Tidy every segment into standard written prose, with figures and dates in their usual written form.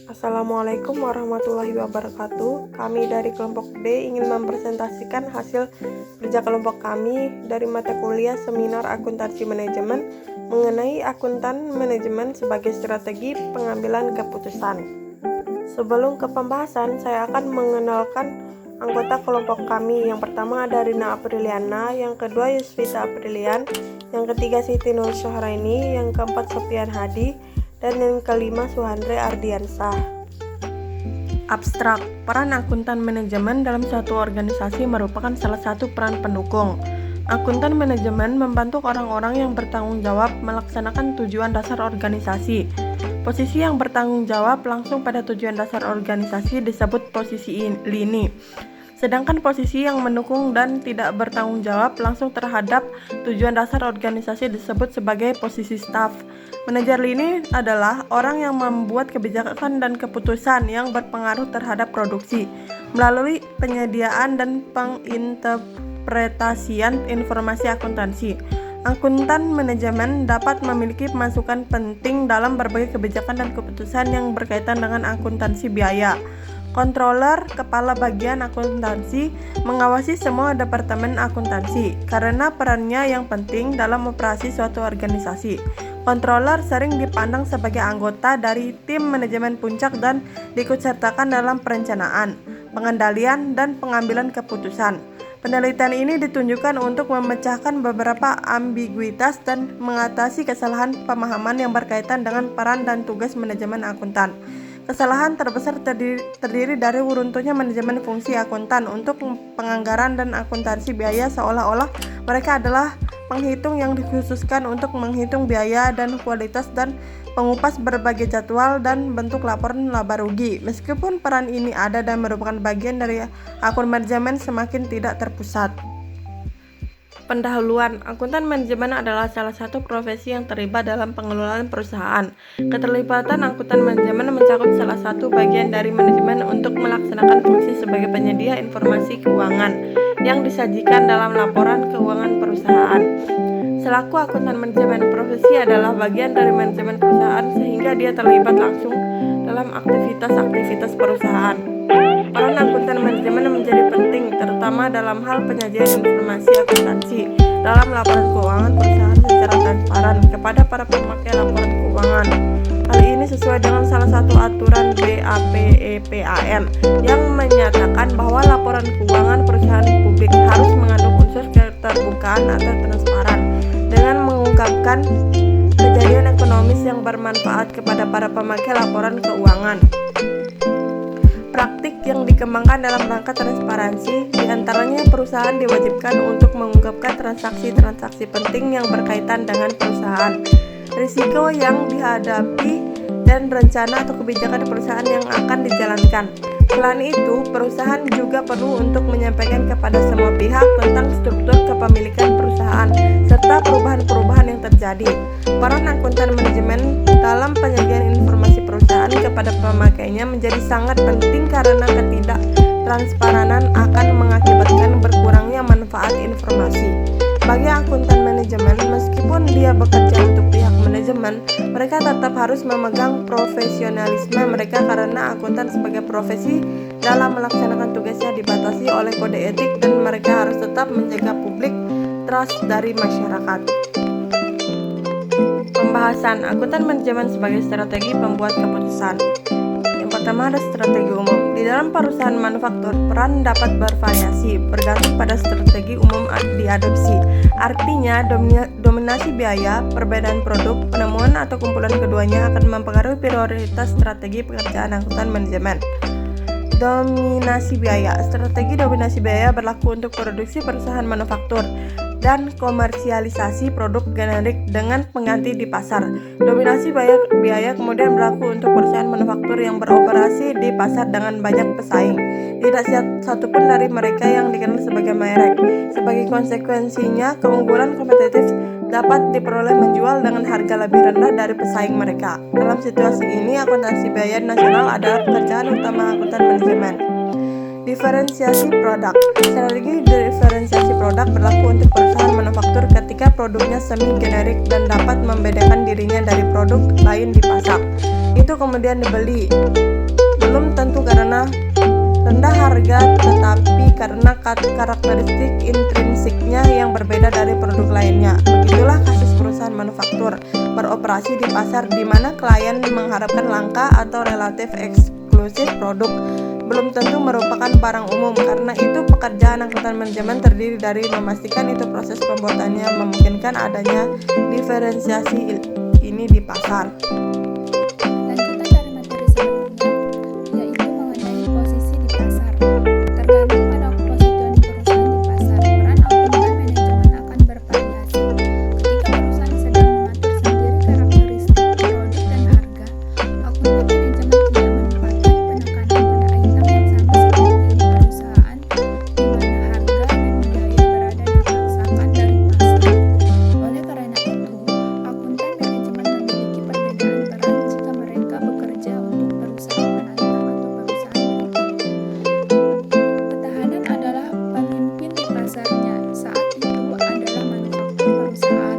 Assalamualaikum warahmatullahi wabarakatuh. Kami dari kelompok D ingin mempresentasikan hasil kerja kelompok kami dari mata kuliah seminar akuntansi manajemen mengenai akuntan manajemen sebagai strategi pengambilan keputusan. Sebelum ke pembahasan, saya akan mengenalkan anggota kelompok kami. Yang pertama ada Rina Apriliana, yang kedua Yusvita Aprilian, yang ketiga Siti Nur Syahraini, yang keempat Sofian Hadi, dan yang kelima Suhandre Ardiansah. Abstrak, peran akuntan manajemen dalam suatu organisasi merupakan salah satu peran pendukung. Akuntan manajemen membantu orang-orang yang bertanggung jawab melaksanakan tujuan dasar organisasi. Posisi yang bertanggung jawab langsung pada tujuan dasar organisasi disebut posisi lini. Sedangkan posisi yang mendukung dan tidak bertanggung jawab langsung terhadap tujuan dasar organisasi disebut sebagai posisi staf. Manajer lini adalah orang yang membuat kebijakan dan keputusan yang berpengaruh terhadap produksi melalui penyediaan dan penginterpretasian informasi akuntansi. Akuntan manajemen dapat memiliki masukan penting dalam berbagai kebijakan dan keputusan yang berkaitan dengan akuntansi biaya. Controller, kepala bagian akuntansi, mengawasi semua departemen akuntansi karena perannya yang penting dalam operasi suatu organisasi. Controller sering dipandang sebagai anggota dari tim manajemen puncak dan diikutsertakan dalam perencanaan, pengendalian, dan pengambilan keputusan. Penelitian ini ditunjukkan untuk memecahkan beberapa ambiguitas dan mengatasi kesalahan pemahaman yang berkaitan dengan peran dan tugas manajemen akuntan. Kesalahan terbesar terdiri dari runtuhnya manajemen fungsi akuntan untuk penganggaran dan akuntansi biaya, seolah-olah mereka adalah penghitung yang dikhususkan untuk menghitung biaya dan kualitas dan pengupas berbagai jadwal dan bentuk laporan laba rugi. Meskipun peran ini ada dan merupakan bagian dari akun manajemen, semakin tidak terpusat. Pendahuluan, akuntan manajemen adalah salah satu profesi yang terlibat dalam pengelolaan perusahaan. Keterlibatan akuntan manajemen mencakup salah satu bagian dari manajemen untuk melaksanakan fungsi sebagai penyedia informasi keuangan yang disajikan dalam laporan keuangan perusahaan. Selaku akuntan manajemen, profesi adalah bagian dari manajemen perusahaan sehingga dia terlibat langsung dalam aktivitas-aktivitas perusahaan. Peran akuntan manajemen menjadi penting, terutama dalam hal penyajian informasi akuntansi dalam laporan keuangan perusahaan secara transparan kepada para pemakai laporan keuangan. Hal ini sesuai dengan salah satu aturan BAPEPAM yang menyatakan bahwa laporan keuangan perusahaan publik harus mengandung unsur keterbukaan atau transparan dengan mengungkapkan kejadian ekonomis yang bermanfaat kepada para pemakai laporan keuangan. Praktik yang dikembangkan dalam rangka transparansi, diantaranya perusahaan diwajibkan untuk mengungkapkan transaksi-transaksi penting yang berkaitan dengan perusahaan, risiko yang dihadapi, dan rencana atau kebijakan perusahaan yang akan dijalankan. Selain itu, perusahaan juga perlu untuk menyampaikan kepada semua pihak tentang struktur kepemilikan perusahaan serta perubahan-perubahan yang terjadi. Peran akuntan manajemen dalam penyajian informasi perusahaan kepada pemakainya menjadi sangat penting karena ketidaktransparanan akan mengakibatkan berkurangnya manfaat informasi. Bagi akuntan manajemen, meskipun dia bekerja untuk pihak manajemen, mereka tetap harus memegang profesionalisme mereka karena akuntan sebagai profesi dalam melaksanakan tugasnya dibatasi oleh kode etik dan mereka harus tetap menjaga publik trust dari masyarakat. Pembahasan akuntan manajemen sebagai strategi pembuat keputusan. Yang pertama ada strategi umum. Di dalam perusahaan manufaktur, peran dapat bervariasi bergantung pada strategi umum diadopsi. Artinya, dominasi biaya, perbedaan produk, penemuan atau kumpulan keduanya akan mempengaruhi prioritas strategi pekerjaan akuntan manajemen. Dominasi biaya. Strategi dominasi biaya berlaku untuk produksi perusahaan manufaktur dan komersialisasi produk generik dengan pengganti di pasar. Dominasi biaya kemudian berlaku untuk perusahaan manufaktur yang beroperasi di pasar dengan banyak pesaing. Tidak satupun dari mereka yang dikenal sebagai merek. Sebagai konsekuensinya, keunggulan kompetitif dapat diperoleh menjual dengan harga lebih rendah dari pesaing mereka. Dalam situasi ini, akuntansi biaya nasional adalah pekerjaan utama akuntan manajemen. Diferensiasi produk. Strategi diferensiasi produk berlaku untuk perusahaan manufaktur ketika produknya semi generik dan dapat membedakan dirinya dari produk lain di pasar. itu kemudian dibeli. Belum tentu karena rendah harga, tetapi karena karakteristik intrinsiknya yang berbeda dari produk lainnya. Begitulah kasus perusahaan manufaktur beroperasi di pasar di mana klien mengharapkan langka atau relatif eksklusif produk belum tentu merupakan barang umum. Karena itu pekerjaan akuntan manajemen terdiri dari memastikan itu proses pembuatannya memungkinkan adanya diferensiasi ini di pasar. Lanjutan dari materi sebelumnya, yaitu mengenai posisi di pasar. Tergantung pada posisi perusahaan di pasar, peran akuntan manajemen akan bervariasi. Ketika perusahaan sedang mengatur sendiri karakteristik produk dan harga, akuntan manajemen tidak menempatkan penekanan pada item yang sama seperti di perusahaan di mana harga dan biaya berada dipaksakan dari pasar. Oleh karena itu, akuntan manajemen memiliki perbedaan peran jika mereka bekerja untuk perusahaan penantang atau perusahaan berikut. Ketahanan adalah pemimpin di pasarnya. Saat itu adalah manufaktur perusahaan.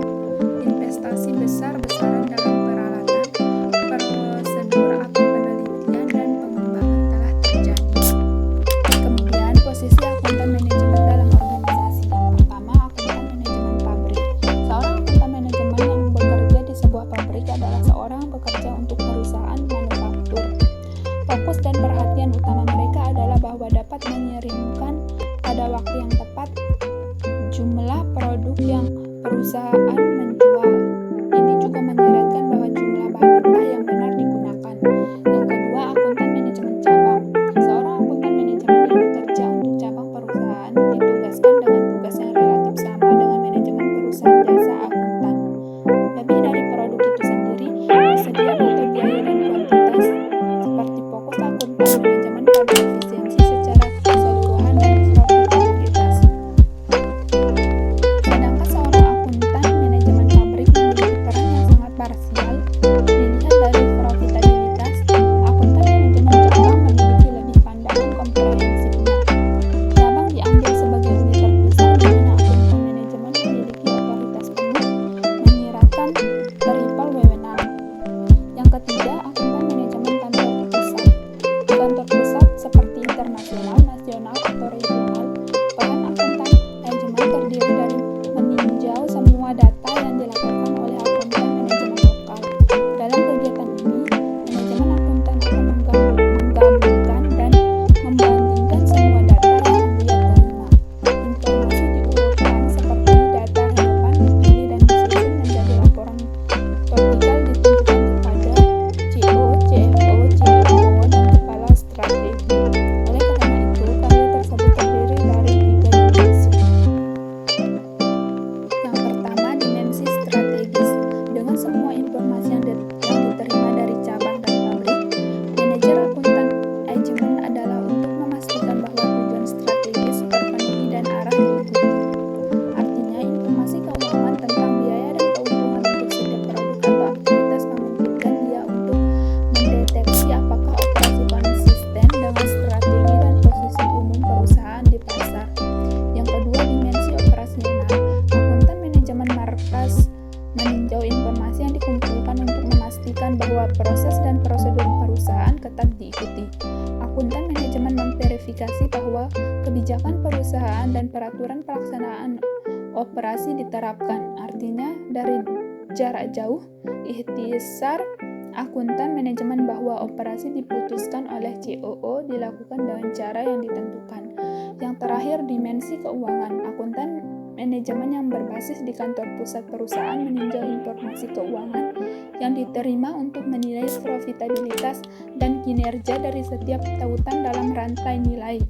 Investasi besar-besaran dalam peralatan, prosedur atau penelitian dan pengembangan telah terjadi. Kemudian posisi akuntan manajemen dalam organisasi. Yang pertama, akuntan manajemen pabrik. Seorang akuntan manajemen yang bekerja di sebuah pabrik adalah seorang yang bekerja untuk perusahaan manufaktur. Fokus dan perhatian utama mereka adalah bahwa dapat mengirimkan pada waktu yang tepat jumlah produk yang perusahaan menjual. Ini juga menyeratkan bahwa jumlah bahan mentah yang benar digunakan. Yang kedua, akuntan manajemen cabang. Seorang akuntan manajemen yang bekerja untuk cabang perusahaan ditugaskan dengan tugas yang relatif sama dengan manajemen perusahaan jasa akuntan. Lebih dari produk itu sendiri, persediaan atau biaya dan kuantitas seperti fokus akuntan manajemen pada efisiensi secara keseluruhan dan profitabilitas. Sedangkan seorang akuntan manajemen pabrik memiliki peran yang sangat parsial. Dilihat dari profitabilitas, akuntan manajemen cabang memiliki lebih pandangan komprehensifnya. Cabang diambil sebagai unit terpisah di mana akuntan manajemen memiliki otoritas penuh menyiratkan perihal wewenang. Yang ketiga, akuntan manajemen kantor pusat. Di kantor pusat seperti internasional, nasional, atau regional, peran akuntan manajemen terdiri dari meninjau semua data yang dilaporkan oleh akuntan manajemen lokal. Dalam kegiatan ini, manajemen akuntan akan menggabungkan dan membandingkan semua data yang dia terima. Informasi diurutkan seperti data relevan dipilih dan disusun menjadi laporan vertikal ditunjukkan kepada CO, CFO, COO, dan kepala strategi. Oleh karena itu, karya tersebut terdiri dari 3 dimensi. Yang pertama, dimensi strategis. Dengan semua informasi yang diterima dari cabang dan pabrik, manajer akuntan manajemen adalah untuk memastikan bahwa tujuan strategis terpenuhi dan arah diikuti. Artinya, informasi keuangan tentang biaya dan keuntungan untuk setiap produk atau aktivitas memungkinkan dia untuk mendeteksi apakah operasi konsisten dengan strategi dan posisi umum perusahaan di pasar. Yang kedua, dimensi operasional. Akuntan manajemen markas meninjau informasi yang dikumpulkan untuk memastikan bahwa proses dan prosedur perusahaan ketat diikuti. Akuntan manajemen memverifikasi bahwa kebijakan perusahaan dan peraturan pelaksanaan operasi diterapkan. Artinya, dari jarak jauh, ikhtisar akuntan manajemen bahwa operasi diputuskan oleh COO dilakukan dengan cara yang ditentukan. Yang terakhir, dimensi keuangan. Akuntan manajemen yang berbasis di kantor pusat perusahaan meninjau informasi keuangan yang diterima untuk menilai profitabilitas dan kinerja dari setiap tautan dalam rantai nilai.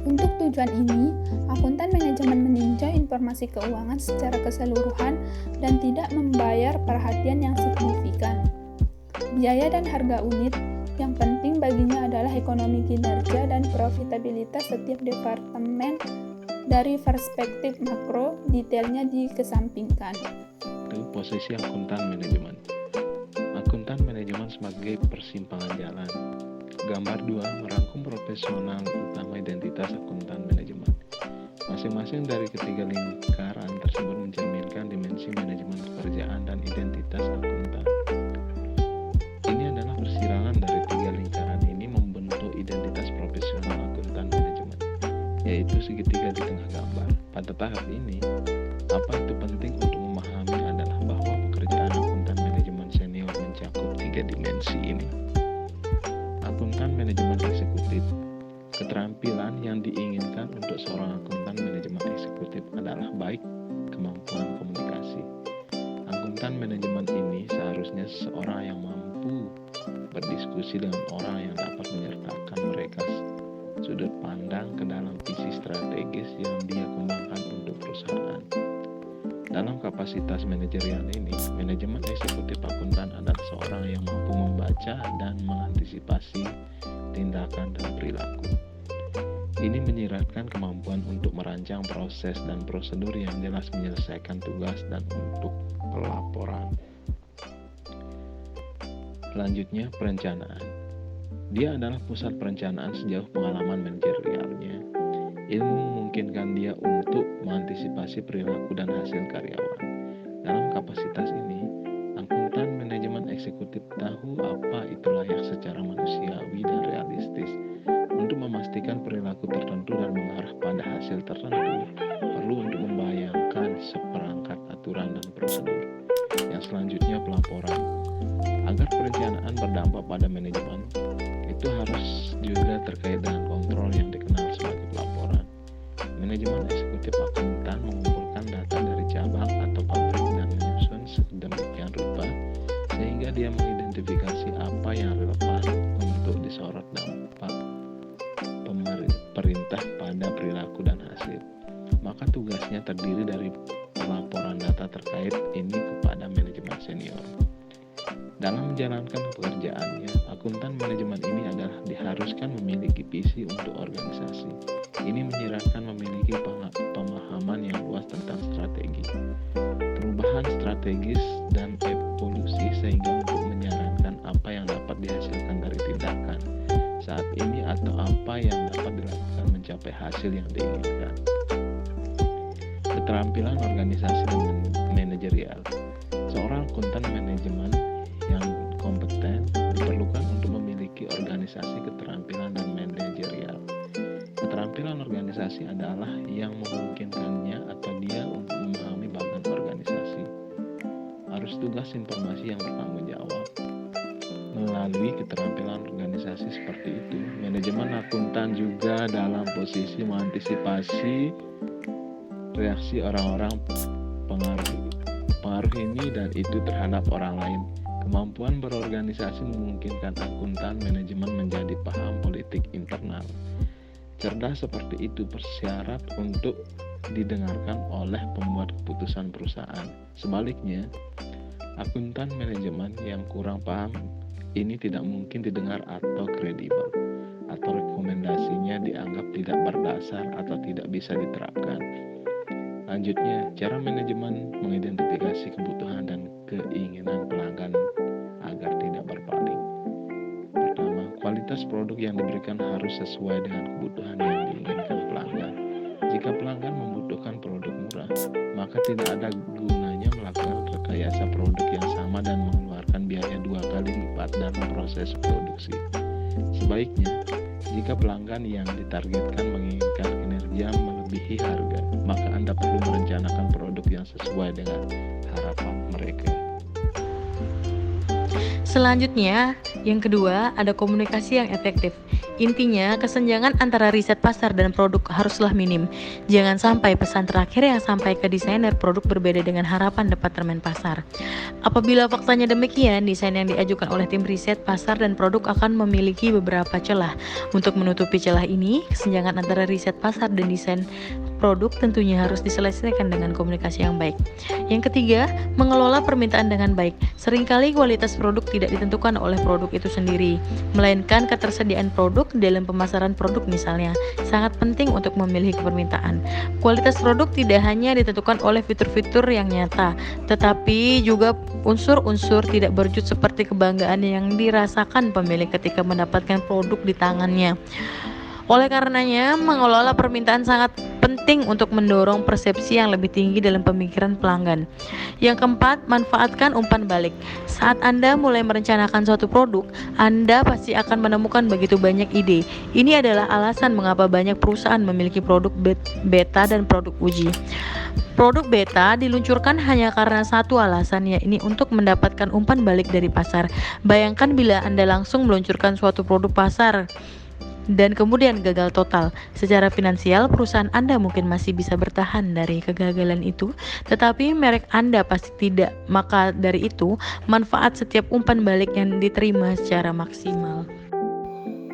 Untuk tujuan ini, akuntan manajemen meninjau informasi keuangan secara keseluruhan dan tidak membayar perhatian yang signifikan. Biaya dan harga unit. Yang penting baginya adalah ekonomi kinerja dan profitabilitas setiap departemen dari perspektif makro, detailnya dikesampingkan. Itu posisi akuntan manajemen. Akuntan manajemen sebagai persimpangan jalan. Gambar 2 merangkum profesional utama identitas akuntan manajemen. Masing-masing dari ketiga lingkaran tersebut mencerminkan dimensi manajemen pekerjaan dan identitas akuntan. tahap ini, apa itu penting untuk memahami adalah bahwa pekerjaan akuntan manajemen senior mencakup 3 dimensi ini. Akuntan manajemen eksekutif. Keterampilan yang diinginkan untuk seorang akuntan manajemen eksekutif adalah baik kemampuan komunikasi. Akuntan manajemen ini seharusnya seseorang yang mampu berdiskusi dengan orang yang dapat menyertakan mereka sudut pandang ke dalam visi strategis yang dia kembangkan untuk perusahaan. Dalam kapasitas manajerial ini, manajemen eksekutif akuntan adalah seorang yang mampu membaca dan mengantisipasi tindakan dan perilaku. Ini menyiratkan kemampuan untuk merancang proses dan prosedur yang jelas menyelesaikan tugas dan untuk pelaporan. Selanjutnya, perencanaan. Dia adalah pusat perencanaan sejauh pengalaman manajerialnya. Ilmu memungkinkan dia untuk mengantisipasi perilaku dan hasil karyawan. Dalam kapasitas ini, akuntan manajemen eksekutif tahu apa itu layak secara manusiawi dan realistis. Untuk memastikan perilaku tertentu dan mengarah pada hasil tertentu, perlu untuk membayangkan seperangkat aturan dan prosedur. Yang selanjutnya, pelaporan. Agar perencanaan berdampak pada manajemen, itu harus juga terkait dengan kontrol yang dikenal sebagai pelaporan. Manajemen eksekutif akuntan mengumpulkan data dari cabang atau pabrik dan menyusun sedemikian rupa sehingga dia mengidentifikasi apa yang relevan untuk disorot dampak perintah pada perilaku dan hasil. Maka tugasnya terdiri dari pelaporan data terkait ini kepada manajemen senior. Dalam menjalankan pekerjaannya, akuntan manajemen ini adalah diharuskan memiliki visi untuk organisasi. Ini menyiratkan memiliki pemahaman yang luas tentang strategi, perubahan strategis dan evolusi sehingga untuk menyarankan apa yang dapat dihasilkan dari tindakan saat ini atau apa yang dapat dilakukan mencapai hasil yang diinginkan. Keterampilan organisasi dan manajerial. Seorang akuntan manajemen yang kompeten diperlukan untuk memiliki organisasi, keterampilan dan manajerial. Keterampilan organisasi adalah yang memungkinkannya atau dia untuk memahami bagian organisasi. Arus tugas informasi yang bertanggung jawab. Melalui keterampilan organisasi seperti itu, manajemen akuntan juga dalam posisi mengantisipasi reaksi orang-orang pengaruh ini dan itu terhadap orang lain. Kemampuan berorganisasi memungkinkan akuntan manajemen menjadi paham politik internal. Cerdas seperti itu bersyarat untuk didengarkan oleh pembuat keputusan perusahaan. Sebaliknya, akuntan manajemen yang kurang paham ini tidak mungkin didengar atau kredibel, atau rekomendasinya dianggap tidak berdasar atau tidak bisa diterapkan. Selanjutnya, cara manajemen mengidentifikasi kebutuhan dan keinginan pelanggan agar tidak berpaling. Pertama, kualitas produk yang diberikan harus sesuai dengan kebutuhan yang diinginkan pelanggan. Jika pelanggan membutuhkan produk murah, maka tidak ada gunanya melakukan rekayasa produk yang sama dan mengeluarkan biaya 2 kali lipat dalam proses produksi. Sebaiknya, jika pelanggan yang ditargetkan menginginkan kinerja melebihi harga, maka Anda perlu merencanakan produk yang sesuai dengan harapan mereka. Selanjutnya, yang kedua, ada komunikasi yang efektif. Intinya, kesenjangan antara riset pasar dan produk haruslah minim. Jangan sampai pesan terakhir yang sampai ke desainer produk berbeda dengan harapan departemen pasar. Apabila faktanya demikian, desain yang diajukan oleh tim riset pasar dan produk akan memiliki beberapa celah. Untuk menutupi celah ini, kesenjangan antara riset pasar dan desain produk tentunya harus diselesaikan dengan komunikasi yang baik. Yang ketiga, mengelola permintaan dengan baik. Seringkali kualitas produk tidak ditentukan oleh produk itu sendiri, melainkan ketersediaan produk dalam pemasaran produk misalnya. Sangat penting untuk memilih permintaan. Kualitas produk tidak hanya ditentukan oleh fitur-fitur yang nyata, tetapi juga unsur-unsur tidak berwujud seperti kebanggaan yang dirasakan pemilik ketika mendapatkan produk di tangannya. Oleh karenanya, mengelola permintaan sangat penting untuk mendorong persepsi yang lebih tinggi dalam pemikiran pelanggan. Yang keempat, manfaatkan umpan balik. Saat Anda mulai merencanakan suatu produk, Anda pasti akan menemukan begitu banyak ide. Ini adalah alasan mengapa banyak perusahaan memiliki produk beta dan produk uji. Produk beta diluncurkan hanya karena satu alasan, yakni untuk mendapatkan umpan balik dari pasar. Bayangkan bila Anda langsung meluncurkan suatu produk pasar dan kemudian gagal total. Secara finansial, perusahaan Anda mungkin masih bisa bertahan dari kegagalan itu, tetapi merek Anda pasti tidak. Maka dari itu, manfaat setiap umpan balik yang diterima secara maksimal.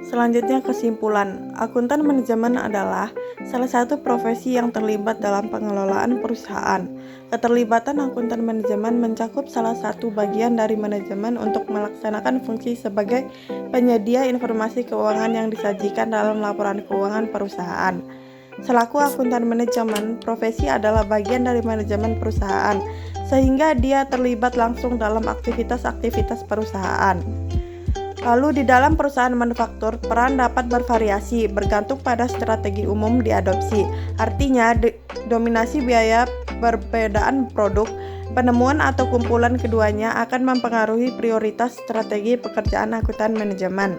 Selanjutnya, kesimpulan. Akuntan manajemen adalah salah satu profesi yang terlibat dalam pengelolaan perusahaan. Keterlibatan akuntan manajemen mencakup salah satu bagian dari manajemen untuk melaksanakan fungsi sebagai penyedia informasi keuangan yang disajikan dalam laporan keuangan perusahaan. Selaku akuntan manajemen, profesi adalah bagian dari manajemen perusahaan, sehingga dia terlibat langsung dalam aktivitas-aktivitas perusahaan. Lalu di dalam perusahaan manufaktur, peran dapat bervariasi bergantung pada strategi umum diadopsi. Artinya, dominasi biaya, perbedaan produk, penemuan atau kumpulan keduanya akan mempengaruhi prioritas strategi pekerjaan akuntan manajemen.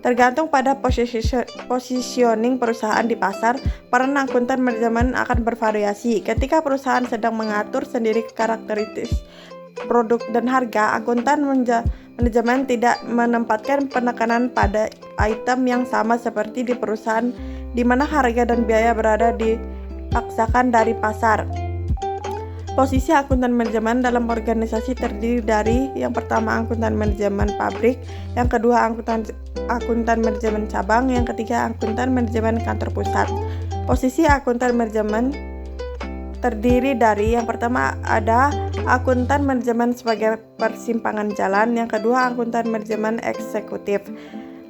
Tergantung pada positioning perusahaan di pasar, peran akuntan manajemen akan bervariasi. Ketika perusahaan sedang mengatur sendiri karakteristik produk dan harga, akuntan manajemen tidak menempatkan penekanan pada item yang sama seperti di perusahaan di mana harga dan biaya berada dipaksakan dari pasar. Posisi akuntan manajemen dalam organisasi terdiri dari yang pertama akuntan manajemen pabrik, yang kedua akuntan manajemen cabang, yang ketiga akuntan manajemen kantor pusat. Posisi akuntan manajemen terdiri dari yang pertama ada akuntan manajemen sebagai persimpangan jalan, yang kedua akuntan manajemen eksekutif.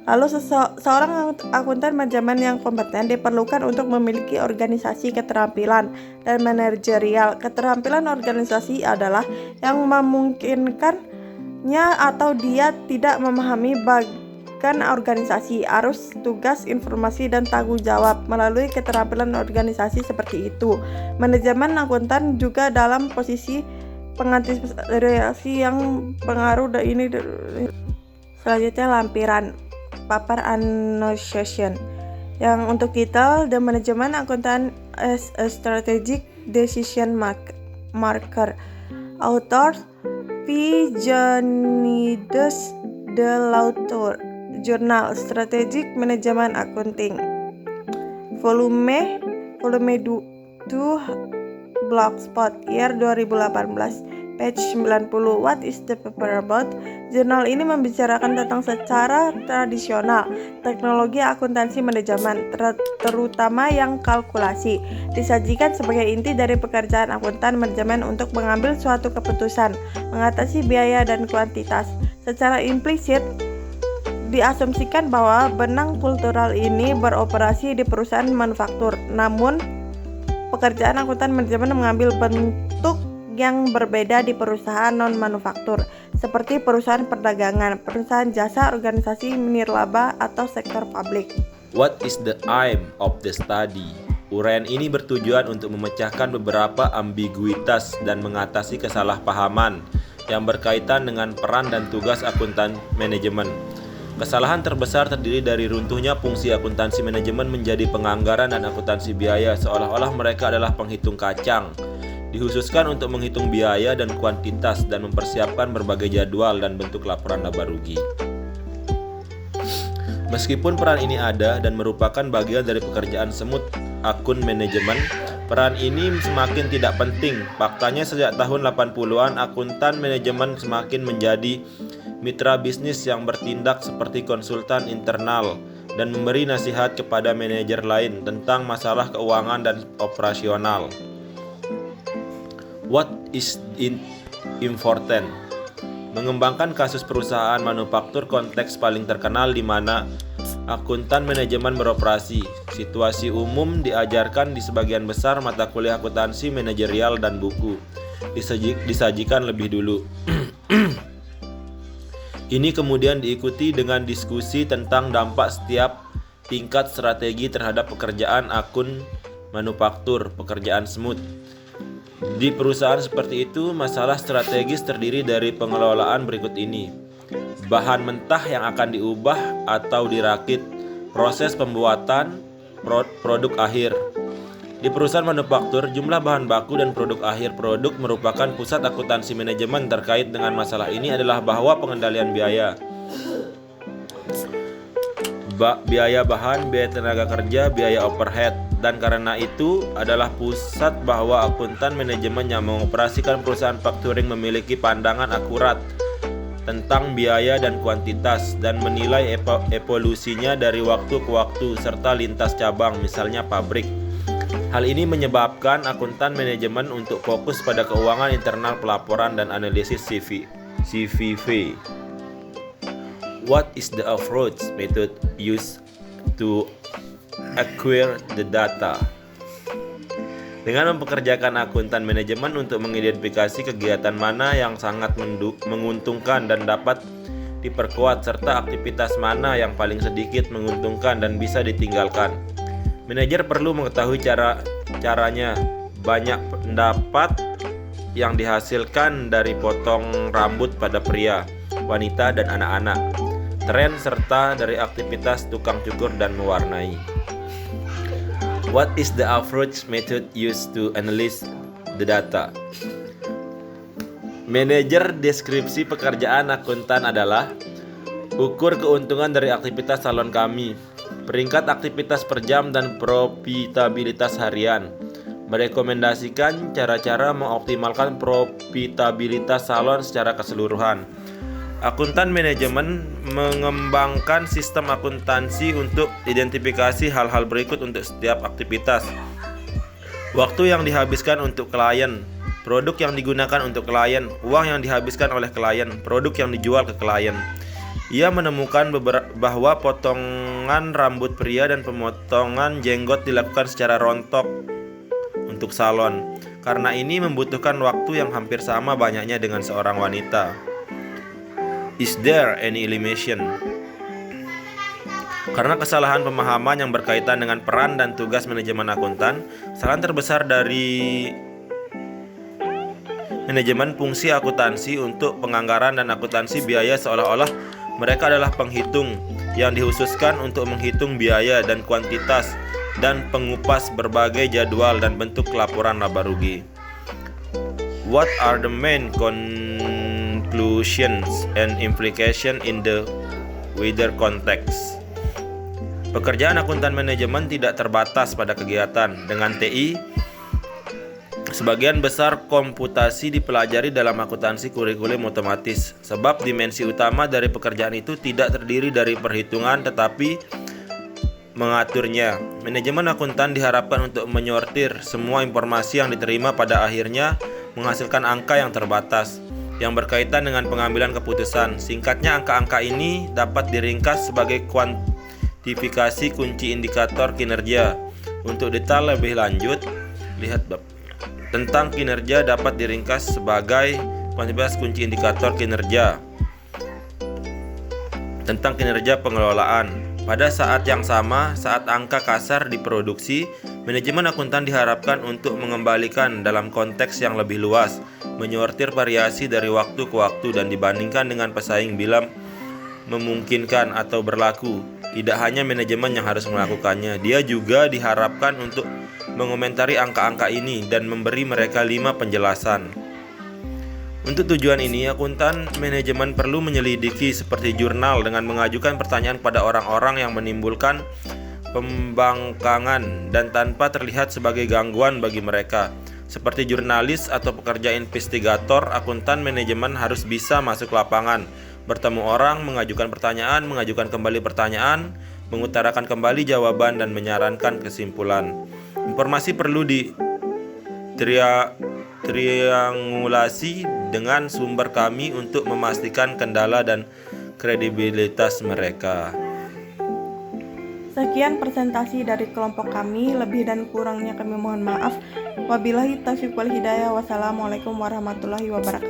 Lalu seorang akuntan manajemen yang kompeten diperlukan untuk memiliki organisasi keterampilan dan manajerial. Keterampilan organisasi adalah yang memungkinkannya atau dia tidak memahami bagian organisasi, arus, tugas, informasi, dan tanggung jawab melalui keterampilan organisasi seperti itu. Manajemen akuntan juga dalam posisi pengantisipasi yang pengaruh ini. Selanjutnya lampiran paper annotation yang untuk titel The Management Accountant as a Strategic Decision Marker. Author P. Johnidus de Lautour. Jurnal Strategic Management Accounting. Volume 2 Blogspot year 2018. Page 90. What is the paper about? Jurnal ini membicarakan tentang secara tradisional teknologi akuntansi manajemen, terutama yang kalkulasi, disajikan sebagai inti dari pekerjaan akuntan manajemen untuk mengambil suatu keputusan, mengatasi biaya dan kuantitas. Secara implisit, diasumsikan bahwa benang kultural ini beroperasi di perusahaan manufaktur. Namun, pekerjaan akuntan manajemen mengambil bentuk yang berbeda di perusahaan non-manufaktur, seperti perusahaan perdagangan, perusahaan jasa, organisasi nirlaba, atau sektor publik. What is the aim of the study? Uraian ini bertujuan untuk memecahkan beberapa ambiguitas dan mengatasi kesalahpahaman yang berkaitan dengan peran dan tugas akuntan manajemen. Kesalahan terbesar terdiri dari runtuhnya fungsi akuntansi manajemen menjadi penganggaran dan akuntansi biaya, seolah-olah mereka adalah penghitung kacang, dikhususkan untuk menghitung biaya dan kuantitas dan mempersiapkan berbagai jadwal dan bentuk laporan laba rugi. Meskipun peran ini ada dan merupakan bagian dari pekerjaan semut akun manajemen, peran ini semakin tidak penting. Faktanya sejak tahun 80-an, akuntan manajemen semakin menjadi mitra bisnis yang bertindak seperti konsultan internal dan memberi nasihat kepada manajer lain tentang masalah keuangan dan operasional. What is important? Mengembangkan kasus perusahaan manufaktur konteks paling terkenal di mana akuntan manajemen beroperasi. Situasi umum diajarkan di sebagian besar mata kuliah akuntansi manajerial dan buku. Disajikan lebih dulu. Ini kemudian diikuti dengan diskusi tentang dampak setiap tingkat strategi terhadap pekerjaan akun manufaktur, pekerjaan smooth. Di perusahaan seperti itu, masalah strategis terdiri dari pengelolaan berikut ini. Bahan mentah yang akan diubah atau dirakit, proses pembuatan, produk akhir. Di perusahaan manufaktur, jumlah bahan baku dan produk akhir produk merupakan pusat akuntansi manajemen. Terkait dengan masalah ini adalah bahwa pengendalian biaya. Biaya bahan, biaya tenaga kerja, biaya overhead, dan karena itu adalah pusat bahwa akuntan manajemen yang mengoperasikan perusahaan factoring memiliki pandangan akurat tentang biaya dan kuantitas dan menilai evolusinya dari waktu ke waktu serta lintas cabang, misalnya pabrik. Hal ini menyebabkan akuntan manajemen untuk fokus pada keuangan internal, pelaporan, dan analisis CVV. What is the approach method used to acquire the data? Dengan mempekerjakan akuntan manajemen untuk mengidentifikasi kegiatan mana yang sangat menguntungkan dan dapat diperkuat serta aktivitas mana yang paling sedikit menguntungkan dan bisa ditinggalkan. Manajer perlu mengetahui caranya. Banyak pendapat yang dihasilkan dari potong rambut pada pria, wanita, dan anak-anak, tren serta dari aktivitas tukang cukur dan mewarnai. What is the approach method used to analyze the data? Manajer deskripsi pekerjaan akuntan adalah ukur keuntungan dari aktivitas salon kami, peringkat aktivitas per jam dan profitabilitas harian. Merekomendasikan cara-cara mengoptimalkan profitabilitas salon secara keseluruhan. Akuntan manajemen mengembangkan sistem akuntansi untuk identifikasi hal-hal berikut untuk setiap aktivitas. Waktu yang dihabiskan untuk klien, produk yang digunakan untuk klien, uang yang dihabiskan oleh klien, produk yang dijual ke klien. Ia menemukan bahwa potongan rambut pria dan pemotongan jenggot dilakukan secara rontok untuk salon. Karena ini membutuhkan waktu yang hampir sama banyaknya dengan seorang wanita. Is there any elimination? Karena kesalahan pemahaman yang berkaitan dengan peran dan tugas manajemen akuntan, kesalahan terbesar dari manajemen fungsi akuntansi untuk penganggaran dan akuntansi biaya seolah-olah mereka adalah penghitung yang dikhususkan untuk menghitung biaya dan kuantitas dan pengupas berbagai jadwal dan bentuk laporan laba rugi. What are the main conclusions and implications in the wider context? Pekerjaan akuntan manajemen tidak terbatas pada kegiatan. Dengan TI, sebagian besar komputasi dipelajari dalam akuntansi kurikulum otomatis. Sebab dimensi utama dari pekerjaan itu tidak terdiri dari perhitungan tetapi mengaturnya. Manajemen akuntan diharapkan untuk menyortir semua informasi yang diterima, pada akhirnya menghasilkan angka yang terbatas yang berkaitan dengan pengambilan keputusan. Singkatnya, angka-angka ini dapat diringkas sebagai kuantifikasi kunci indikator kinerja. Untuk detail lebih lanjut, lihat bab tentang kinerja dapat diringkas sebagai kuantifikasi kunci indikator kinerja tentang kinerja pengelolaan. Pada saat yang sama, saat angka kasar diproduksi, manajemen akuntan diharapkan untuk mengembalikan dalam konteks yang lebih luas, menyortir variasi dari waktu ke waktu dan dibandingkan dengan pesaing bila memungkinkan atau berlaku. Tidak hanya manajemen yang harus melakukannya, dia juga diharapkan untuk mengomentari angka-angka ini dan memberi mereka 5 penjelasan. Untuk tujuan ini, akuntan manajemen perlu menyelidiki seperti jurnal dengan mengajukan pertanyaan pada orang-orang yang menimbulkan pembangkangan dan tanpa terlihat sebagai gangguan bagi mereka. Seperti jurnalis atau pekerja investigator, akuntan manajemen harus bisa masuk lapangan, bertemu orang, mengajukan pertanyaan, mengajukan kembali pertanyaan, mengutarakan kembali jawaban, dan menyarankan kesimpulan. Informasi perlu triangulasi dengan sumber kami untuk memastikan kendala dan kredibilitas mereka. Sekian presentasi dari kelompok kami, lebih dan kurangnya kami mohon maaf. Wabillahi taufiq wal hidayah. Wassalamualaikum warahmatullahi wabarakatuh.